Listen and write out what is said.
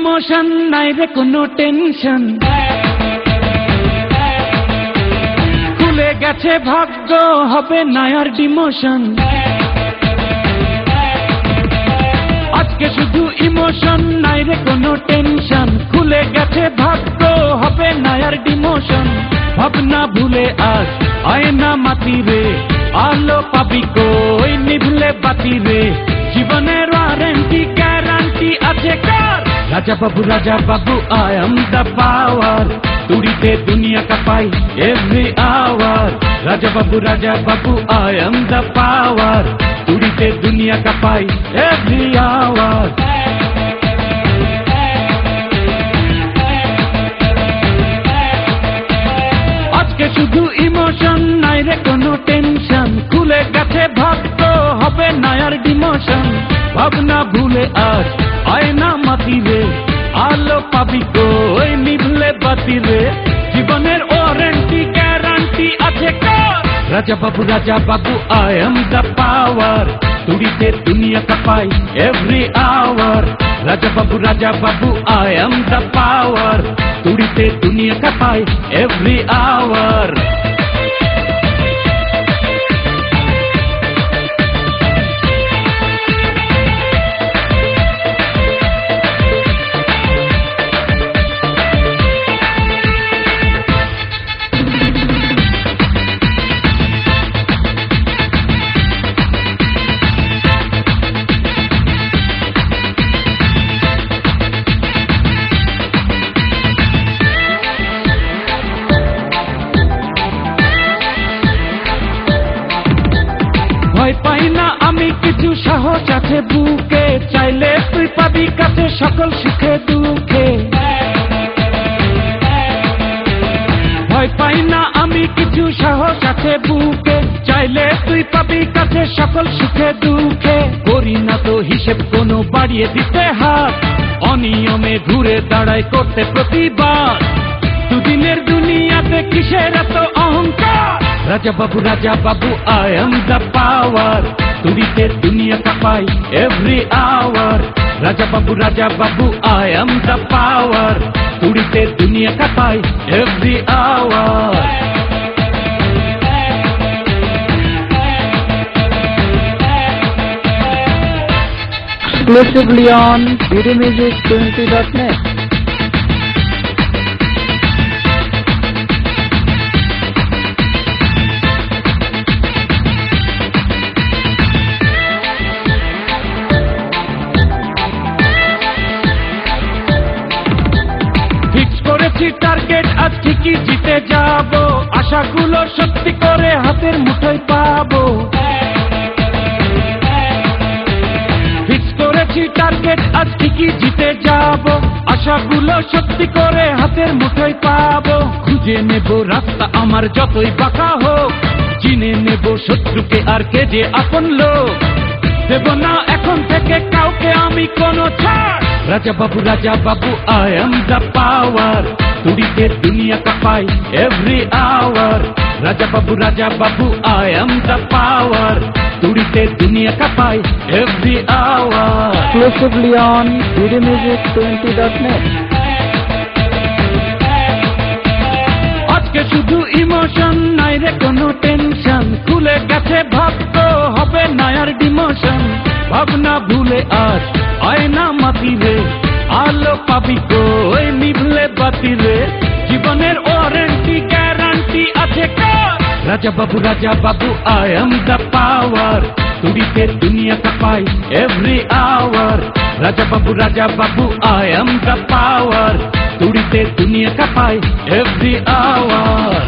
Emotion নাই রে কোনো টেনশন, খুলে গেছে ভাগ্য হবে না আর ডিমোশন। আজকে শুধু ইমোশন নাই রে কোনো টেনশন, খুলে গেছে ভাগ্য হবে না আর ডিমোশন। ভাবনা ভুলে আজ আয়না মাটি রে, আলো পাবি কই নিভলে বাতি রে। জীবনের ওয়ারেন্টি গ্যারান্টি আছে কার? রাজা Babu I am the power, তুড়িতে দুনিয়া কাঁপাই every hour. Raja Babu I am the power, তুড়িতে দুনিয়া কাঁপাই এভরি আওয়ার। আজকে শুধু ইমোশন নাই রে কোনো টেনশন, খুলে গেছে ভাগ্য হবে না আর ডিমোশন। ভাবনা ভুলে আজ আয়না মাটি রে, আলো পাবি কই নিভলে বাতি রে। জীবনের ওয়ারেন্টি গ্যারান্টি আছে কার? রাজা Babu I am the power, তুড়িতে দুনিয়া কাঁপাই every hour. Raja Babu I am the power, তুড়িতে দুনিয়া কাঁপাই এভরি আওয়ার। ভয় পাই না আমি কিছু, সাহস আছে বুকে, চাইলে তুই পাবি কাছে সকল সুখে দুঃখে। ভয় পাই না আমি কিছু, সাহস আছে বুকে, চাইলে তুই পাবি কাছে সকল সুখে দুঃখে। করি না তো হিসেব কোনো বাড়িয়ে দিতে হাত, অনিয়মে ঘুরে দাঁড়ায় করতে প্রতিবাদ। দুদিনের দুনিয়াতে কিসের এত অহংকার? Raja Babu I am the power, তুড়িতে দুনিয়া কাঁপাই every hour. Raja Babu I am the power, তুড়িতে দুনিয়া কাঁপাই every hour. Exclusively on videomusic20.net. Target আজ ঠিকই জিতে যাব, আশাগুলো সত্যি করে হাতের মুঠোয় পাবো। ফিক্স করেছি টার্গেট আজ ঠিকই জিতে যাব, আশাগুলো সত্যি করে হাতের মুঠোয় পাবো। খুঁজে নেব রাস্তা আমার যতই বাঁকা হোক, চিনে নেব শত্রুকে আর কে যে আপন লোক। দেব না এখন থেকে কাউকে আমি কোনো ছাড়। Raja Babu I am the power, তুড়িতে দুনিয়া কাঁপাই every hour. Raja Babu I am the power, তুড়িতে দুনিয়া কাঁপাই every hour. Exclusively on videomusic20.net. আজকে শুধু ইমোশন নাই রে কোনো টেনশন, খুলে গেছে ভাগ্য হবে না আর ডিমোশন। ভাবনা ভুলে আজ আয়না মাটি রে, আলো পাবি কই নিভলে বাতি রে। জীবনের ওয়ারেন্টি গ্যারান্টি আছে কার? রাজা Babu I am the power, তুড়িতে দুনিয়া কাঁপাই every hour. Raja Babu I am the power, তুড়িতে দুনিয়া কাঁপাই এভরি আওয়ার।